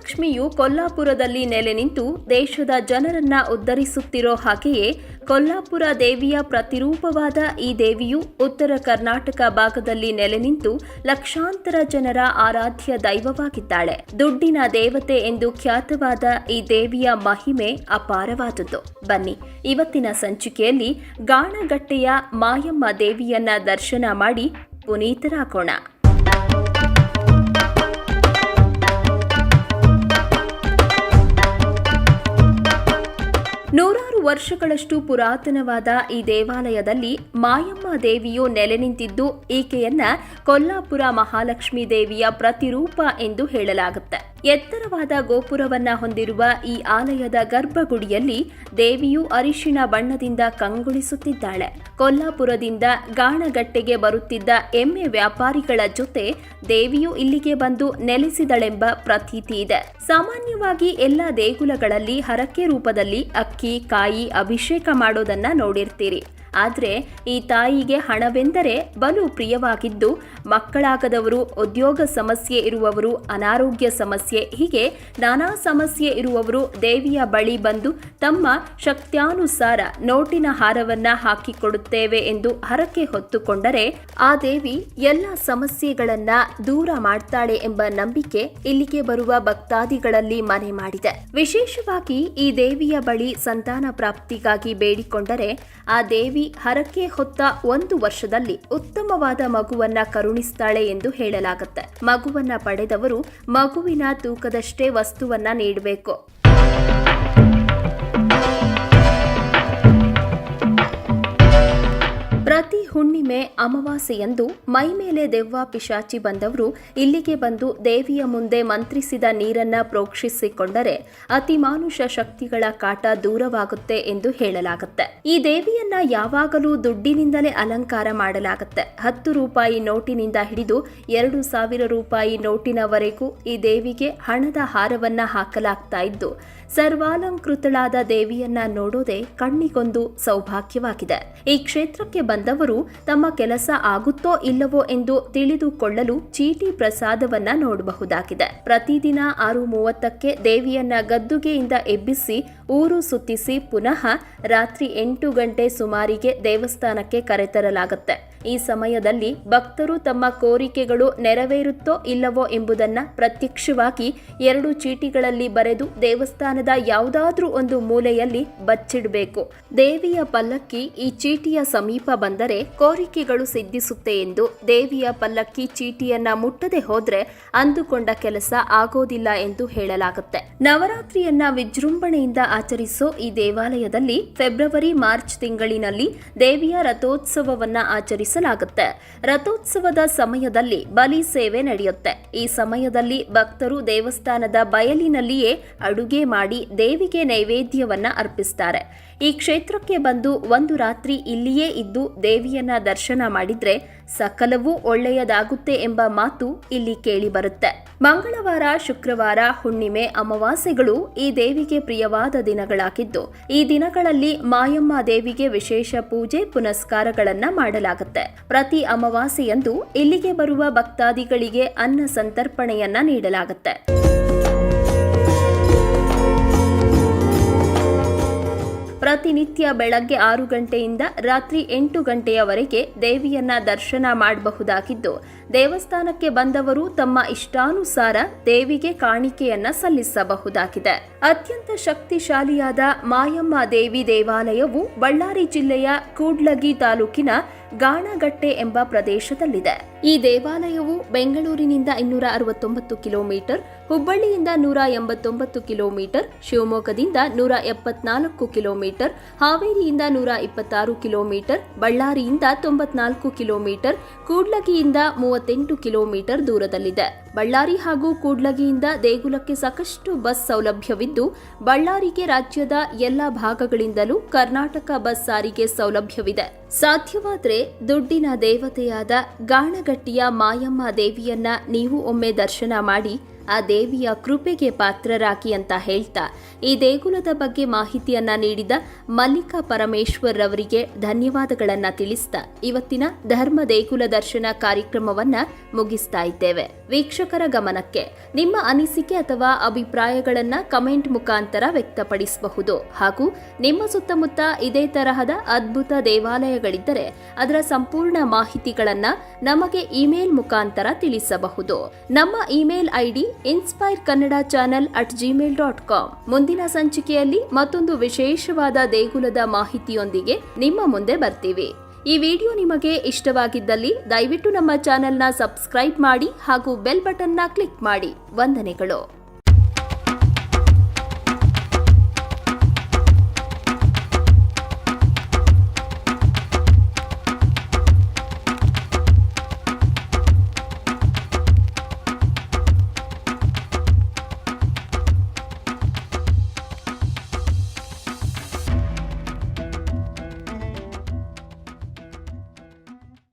ಲಕ್ಷ್ಮಿಯು ಕೊಲ್ಲಾಪುರದಲ್ಲಿ ನೆಲೆ ನಿಂತು ದೇಶದ ಜನರನ್ನ ಉದ್ಧರಿಸುತ್ತಿರೋ ಹಾಗೆಯೇ ಕೊಲ್ಲಾಪುರ ದೇವಿಯ ಪ್ರತಿರೂಪವಾದ ಈ ದೇವಿಯು ಉತ್ತರ ಕರ್ನಾಟಕ ಭಾಗದಲ್ಲಿ ನೆಲೆ ನಿಂತು ಲಕ್ಷಾಂತರ ಜನರ ಆರಾಧ್ಯ ದೈವವಾಗಿದ್ದಾಳೆ. ದುಡ್ಡಿನ ದೇವತೆ ಎಂದು ಖ್ಯಾತವಾದ ಈ ದೇವಿಯ ಮಹಿಮೆ ಅಪಾರವಾದುದು. ಬನ್ನಿ, ಇವತ್ತಿನ ಸಂಚಿಕೆಯಲ್ಲಿ ಗಾಣಗಟ್ಟೆಯ ಮಾಯಮ್ಮ ದೇವಿಯನ್ನ ದರ್ಶನ ಮಾಡಿ ಪುನೀತರಾಗೋಣ. ನೂರಾರು ವರ್ಷಗಳಷ್ಟು ಪುರಾತನವಾದ ಈ ದೇವಾಲಯದಲ್ಲಿ ಮಾಯಮ್ಮ ದೇವಿಯು ನೆಲೆ ನಿಂತಿದ್ದು ಈಕೆಯನ್ನ ಕೊಲ್ಲಾಪುರ ಮಹಾಲಕ್ಷ್ಮೀ ದೇವಿಯ ಪ್ರತಿರೂಪ ಎಂದು ಹೇಳಲಾಗುತ್ತೆ. ಎತ್ತರವಾದ ಗೋಪುರವನ್ನ ಹೊಂದಿರುವ ಈ ಆಲಯದ ಗರ್ಭಗುಡಿಯಲ್ಲಿ ದೇವಿಯು ಅರಿಶಿಣ ಬಣ್ಣದಿಂದ ಕಂಗೊಳಿಸುತ್ತಿದ್ದಾಳೆ. ಕೊಲ್ಲಾಪುರದಿಂದ ಗಾಣಗಟ್ಟೆಗೆ ಬರುತ್ತಿದ್ದ ಎಮ್ಮೆ ವ್ಯಾಪಾರಿಗಳ ಜೊತೆ ದೇವಿಯು ಇಲ್ಲಿಗೆ ಬಂದು ನೆಲೆಸಿದಳೆಂಬ ಪ್ರತೀತಿ ಇದೆ. ಸಾಮಾನ್ಯವಾಗಿ ಎಲ್ಲ ದೇಗುಲಗಳಲ್ಲಿ ಹರಕೆ ರೂಪದಲ್ಲಿ ಅಕ್ಕಿ, ಕಾಯಿ ಅಭಿಷೇಕ ಮಾಡೋದನ್ನ ನೋಡಿರ್ತೀರಿ. ಆದರೆ ಈ ತಾಯಿಗೆ ಹಣವೆಂದರೆ ಬಲು ಪ್ರಿಯವಾಗಿದ್ದು, ಮಕ್ಕಳಾಗದವರು, ಉದ್ಯೋಗ ಸಮಸ್ಯೆ ಇರುವವರು, ಅನಾರೋಗ್ಯ ಸಮಸ್ಯೆ, ಹೀಗೆ ನಾನಾ ಸಮಸ್ಯೆ ಇರುವವರು ದೇವಿಯ ಬಳಿ ಬಂದು ತಮ್ಮ ಶಕ್ತ್ಯಾನುಸಾರ ನೋಟಿನ ಹಾರವನ್ನ ಹಾಕಿಕೊಡುತ್ತೇವೆ ಎಂದು ಹರಕೆ ಹೊತ್ತುಕೊಂಡರೆ ಆ ದೇವಿ ಎಲ್ಲ ಸಮಸ್ಯೆಗಳನ್ನ ದೂರ ಮಾಡ್ತಾಳೆ ಎಂಬ ನಂಬಿಕೆ ಇಲ್ಲಿಗೆ ಬರುವ ಭಕ್ತಾದಿಗಳಲ್ಲಿ ಮನೆ ಮಾಡಿದೆ. ವಿಶೇಷವಾಗಿ ಈ ದೇವಿಯ ಬಳಿ ಸಂತಾನ ಪ್ರಾಪ್ತಿಗಾಗಿ ಬೇಡಿಕೊಂಡರೆ ಆ ದೇವಿ ಹರಕೆ ಹೊತ್ತ 1 ವರ್ಷದಲ್ಲಿ ಉತ್ತಮವಾದ ಮಗುವನ್ನ ಕರುಣಿಸ್ತಾಳೆ ಎಂದು ಹೇಳಲಾಗುತ್ತೆ. ಮಗುವನ್ನ ಪಡೆದವರು ಮಗುವಿನ ತೂಕದಷ್ಟೇ ವಸ್ತುವನ್ನ ನೀಡಬೇಕು. ಪ್ರತಿ ಹುಣ್ಣಿಮೆ ಅಮಾವಾಸ್ಯೆಯಂದು ಮೈಮೇಲೆ ದೆವ್ವ ಪಿಶಾಚಿ ಬಂದವರು ಇಲ್ಲಿಗೆ ಬಂದು ದೇವಿಯ ಮುಂದೆ ಮಂತ್ರಿಸಿದ ನೀರನ್ನ ಪ್ರೋಕ್ಷಿಸಿಕೊಂಡರೆ ಅತಿಮಾನುಷ ಶಕ್ತಿಗಳ ಕಾಟ ದೂರವಾಗುತ್ತೆ ಎಂದು ಹೇಳಲಾಗುತ್ತೆ. ಈ ದೇವಿಯನ್ನ ಯಾವಾಗಲೂ ದುಡ್ಡಿನಿಂದಲೇ ಅಲಂಕಾರ ಮಾಡಲಾಗುತ್ತೆ. 10 ರೂಪಾಯಿ ನೋಟಿನಿಂದ ಹಿಡಿದು 2,000 ರೂಪಾಯಿ ನೋಟಿನವರೆಗೂ ಈ ದೇವಿಗೆ ಹಣದ ಹಾರವನ್ನ ಹಾಕಲಾಗ್ತಾ ಇದ್ದು, ಸರ್ವಾಲಂಕೃತಳಾದ ದೇವಿಯನ್ನ ನೋಡೋದೇ ಕಣ್ಣಿಗೊಂದು ಸೌಭಾಗ್ಯವಾಗಿದೆ. ಈ ಕ್ಷೇತ್ರಕ್ಕೆ ಬಂದವರು ತಮ್ಮ ಕೆಲಸ ಆಗುತ್ತೋ ಇಲ್ಲವೋ ಎಂದು ತಿಳಿದುಕೊಳ್ಳಲು ಚೀಟಿ ಪ್ರಸಾದವನ್ನ ನೋಡಬಹುದಾಗಿದೆ. ಪ್ರತಿದಿನ 6:30ಕ್ಕೆ ದೇವಿಯನ್ನ ಗದ್ದುಗೆಯಿಂದ ಎಬ್ಬಿಸಿ ಊರು ಸುತ್ತಿಸಿ ಪುನಃ ರಾತ್ರಿ 8 ಗಂಟೆ ಸುಮಾರಿಗೆ ದೇವಸ್ಥಾನಕ್ಕೆ ಕರೆತರಲಾಗುತ್ತೆ. ಈ ಸಮಯದಲ್ಲಿ ಭಕ್ತರು ತಮ್ಮ ಕೋರಿಕೆಗಳು ನೆರವೇರುತ್ತೋ ಇಲ್ಲವೋ ಎಂಬುದನ್ನ ಪ್ರತ್ಯಕ್ಷವಾಗಿ 2 ಚೀಟಿಗಳಲ್ಲಿ ಬರೆದು ದೇವಸ್ಥಾನದ ಯಾವುದಾದ್ರೂ ಒಂದು ಮೂಲೆಯಲ್ಲಿ ಬಚ್ಚಿಡಬೇಕು. ದೇವಿಯ ಪಲ್ಲಕ್ಕಿ ಈ ಚೀಟಿಯ ಸಮೀಪ ಬಂದರೆ ಕೋರಿಕೆಗಳು ಸಿದ್ಧಿಸುತ್ತೆ ಎಂದು, ದೇವಿಯ ಪಲ್ಲಕ್ಕಿ ಚೀಟಿಯನ್ನ ಮುಟ್ಟದೆ ಹೋದ್ರೆ ಅಂದುಕೊಂಡ ಕೆಲಸ ಆಗೋದಿಲ್ಲ ಎಂದು ಹೇಳಲಾಗುತ್ತೆ. ನವರಾತ್ರಿಯನ್ನ ವಿಜೃಂಭಣೆಯಿಂದ ಆಚರಿಸೋ ಈ ದೇವಾಲಯದಲ್ಲಿ ಫೆಬ್ರವರಿ-ಮಾರ್ಚ್ ತಿಂಗಳಿನಲ್ಲಿ ದೇವಿಯ ರಥೋತ್ಸವವನ್ನ ಆಚರಿಸಲಾಗುತ್ತೆ. ರಥೋತ್ಸವದ ಸಮಯದಲ್ಲಿ ಬಲಿ ಸೇವೆ ನಡೆಯುತ್ತೆ. ಈ ಸಮಯದಲ್ಲಿ ಭಕ್ತರು ದೇವಸ್ಥಾನದ ಬಯಲಿನಲ್ಲಿಯೇ ಅಡುಗೆ ಮಾಡಿ ದೇವಿಗೆ ನೈವೇದ್ಯವನ್ನ ಅರ್ಪಿಸ್ತಾರೆ. ಈ ಕ್ಷೇತ್ರಕ್ಕೆ ಬಂದು 1 ರಾತ್ರಿ ಇಲ್ಲಿಯೇ ಇದ್ದು ದೇವಿಯನ್ನ ದರ್ಶನ ಮಾಡಿದ್ರೆ ಸಕಲವೂ ಒಳ್ಳೆಯದಾಗುತ್ತೆ ಎಂಬ ಮಾತು ಇಲ್ಲಿ ಕೇಳಿ ಬರುತ್ತೆ. ಮಂಗಳವಾರ, ಶುಕ್ರವಾರ, ಹುಣ್ಣಿಮೆ, ಅಮಾವಾಸ್ಯೆಗಳು ಈ ದೇವಿಗೆ ಪ್ರಿಯವಾದ ದಿನಗಳಾಗಿದ್ದು, ಈ ದಿನಗಳಲ್ಲಿ ಮಾಯಮ್ಮ ದೇವಿಗೆ ವಿಶೇಷ ಪೂಜೆ ಪುನಸ್ಕಾರಗಳನ್ನ ಮಾಡಲಾಗುತ್ತೆ. ಪ್ರತಿ ಅಮಾವಾಸ್ಯೆಯಂದು ಇಲ್ಲಿಗೆ ಬರುವ ಭಕ್ತಾದಿಗಳಿಗೆ ಅನ್ನ ಸಂತರ್ಪಣೆಯನ್ನ ನೀಡಲಾಗುತ್ತೆ. ಪ್ರತಿನಿತ್ಯ ಬೆಳಗ್ಗೆ 6 ಗಂಟೆಯಿಂದ ರಾತ್ರಿ 8 ಗಂಟೆಯವರೆಗೆ ದೇವಿಯನ್ನ ದರ್ಶನ ಮಾಡಬಹುದಾಗಿದ್ದು, ದೇವಸ್ಥಾನಕ್ಕೆ ಬಂದವರು ತಮ್ಮ ಇಷ್ಟಾನುಸಾರ ದೇವಿಗೆ ಕಾಣಿಕೆಯನ್ನ ಸಲ್ಲಿಸಬಹುದಾಗಿದೆ. ಅತ್ಯಂತ ಶಕ್ತಿಶಾಲಿಯಾದ ಮಾಯಮ್ಮ ದೇವಿ ದೇವಾಲಯವು ಬಳ್ಳಾರಿ ಜಿಲ್ಲೆಯ ಕೂಡ್ಲಗಿ ತಾಲೂಕಿನ ಗಾಣಗಟ್ಟೆ ಎಂಬ ಪ್ರದೇಶದಲ್ಲಿದೆ. ಈ ದೇವಾಲಯವು ಬೆಂಗಳೂರಿನಿಂದ 269 ಕಿಲೋಮೀಟರ್, ಹುಬ್ಬಳ್ಳಿಯಿಂದ 189 ಕಿಲೋಮೀಟರ್, ಶಿವಮೊಗ್ಗದಿಂದ 174 ಕಿಲೋಮೀಟರ್, ಹಾವೇರಿಯಿಂದ 126 ಕಿಲೋಮೀಟರ್, ಬಳ್ಳಾರಿಯಿಂದ 94 ಕಿಲೋಮೀಟರ್, ಕೂಡ್ಲಗಿಯಿಂದ 38 ಕಿಲೋಮೀಟರ್ ದೂರದಲ್ಲಿದೆ. ಬಳ್ಳಾರಿ ಹಾಗೂ ಕೂಡ್ಲಗಿಯಿಂದ ದೇಗುಲಕ್ಕೆ ಸಾಕಷ್ಟು ಬಸ್ ಸೌಲಭ್ಯವಿದ್ದು, ಬಳ್ಳಾರಿಗೆ ರಾಜ್ಯದ ಎಲ್ಲ ಭಾಗಗಳಿಂದಲೂ ಕರ್ನಾಟಕ ಬಸ್ ಸಾರಿಗೆ ಸೌಲಭ್ಯವಿದೆ. ಸಾಧ್ಯವಾದರೆ ದುಡ್ಡಿನ ದೇವತೆಯಾದ ಗಾಣಗಟ್ಟಿಯ ಮಾಯಮ್ಮ ದೇವಿಯನ್ನ ನೀವು ಒಮ್ಮೆ ದರ್ಶನ ಮಾಡಿ ಆ ದೇವಿಯ ಕೃಪೆಗೆ ಪಾತ್ರರಾಗಿ ಅಂತ ಹೇಳ್ತಾ ಈ ದೇಗುಲದ ಬಗ್ಗೆ ಮಾಹಿತಿಯನ್ನ ನೀಡಿದ ಮಲ್ಲಿಕಾ ಪರಮೇಶ್ವರ್ ಅವರಿಗೆ ಧನ್ಯವಾದಗಳನ್ನ ತಿಳಿಸ್ತಾ ಇವತ್ತಿನ ಧರ್ಮ ದೇಗುಲ ದರ್ಶನ ಕಾರ್ಯಕ್ರಮವನ್ನ ಮುಗಿಸ್ತಾ ಇದ್ದೇವೆ. ವೀಕ್ಷಕರ ಗಮನಕ್ಕೆ ನಿಮ್ಮ ಅನಿಸಿಕೆ ಅಥವಾ ಅಭಿಪ್ರಾಯಗಳನ್ನು ಕಮೆಂಟ್ ಮುಖಾಂತರ ವ್ಯಕ್ತಪಡಿಸಬಹುದು. ಹಾಗೂ ನಿಮ್ಮ ಸುತ್ತಮುತ್ತ ಇದೇ ತರಹದ ಅದ್ಭುತ ದೇವಾಲಯಗಳಿದ್ದರೆ ಅದರ ಸಂಪೂರ್ಣ ಮಾಹಿತಿಗಳನ್ನು ನಮಗೆ ಇಮೇಲ್ ಮುಖಾಂತರ ತಿಳಿಸಬಹುದು. ನಮ್ಮ ಇಮೇಲ್ ಐಡಿ inspireKannada@gmail.com. ಮುಂದಿನ ಸಂಚಿಕೆಯಲ್ಲಿ ಮತ್ತೊಂದು ವಿಶೇಷವಾದ ದೇಗುಲದ ಮಾಹಿತಿಯೊಂದಿಗೆ ನಿಮ್ಮ ಮುಂದೆ ಬರ್ತೀವಿ. ಈ ವಿಡಿಯೋ ನಿಮಗೆ ಇಷ್ಟವಾಗಿದ್ದಲ್ಲಿ ದಯವಿಟ್ಟು ನಮ್ಮ ಚಾನೆಲ್ನ ಸಬ್ಸ್ಕ್ರೈಬ್ ಮಾಡಿ ಹಾಗೂ ಬೆಲ್ ಬಟನ್ನ ಕ್ಲಿಕ್ ಮಾಡಿ. ವಂದನೆಗಳು.